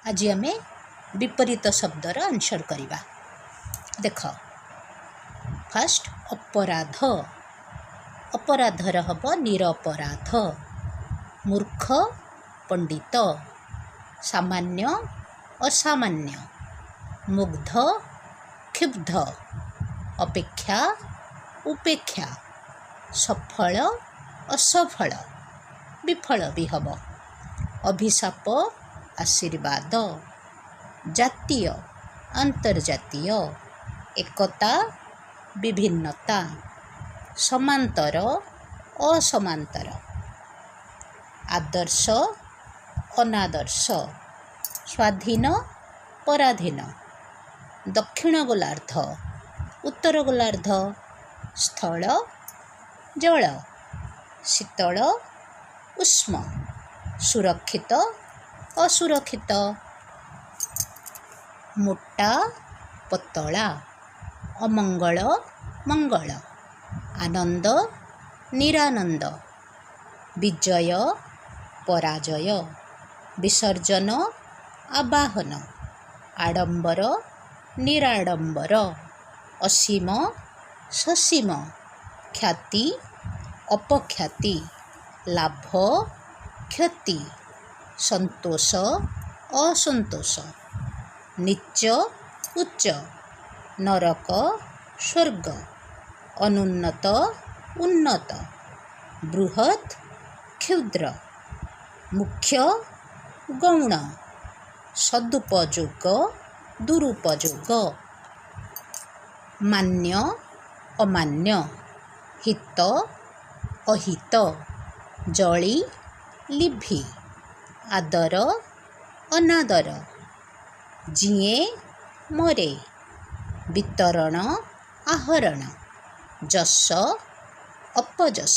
आज आम विपरीत शब्दर आंसर करवा। देख फास्ट अपराध, अपराधर हम निरपराध। मूर्ख पंडित, सामान्य असामान्य। मुग्ध क्षुब्ध, अपेक्षा उपेक्षा। सफल असफल, विफल भी हम। अभिशाप आशीर्वाद। जातीय अंतर्जातीय। एकता विभिन्नता। समांतर असमांतर। आदर्श अनादर्श। स्वाधीन पराधीन। दक्षिण गोलार्ध उत्तर गोलार्ध। स्थल जल। शीतल उष्म। सुरक्षित असुरक्षित। मोटा पतला। अमंगल मंगल। आनंद निरानंद। विजय पराजय। विसर्जन आवाहन। आडंबर निराडंबर। असीम ससीम। ख्याति अपख्याति। लाभ क्षति। संतोष असंतोष। नीच उच्च। नरक स्वर्ग। अनुन्नत उन्नत। बृहत् क्षुद्र। मुख्य गौण। सदुपयोग दुरुपयोग। मान्य अमान्य। हित अहित। जली लिभि। आदर अनादर। जिए मरे। वितरण आहरण। जस अपजस।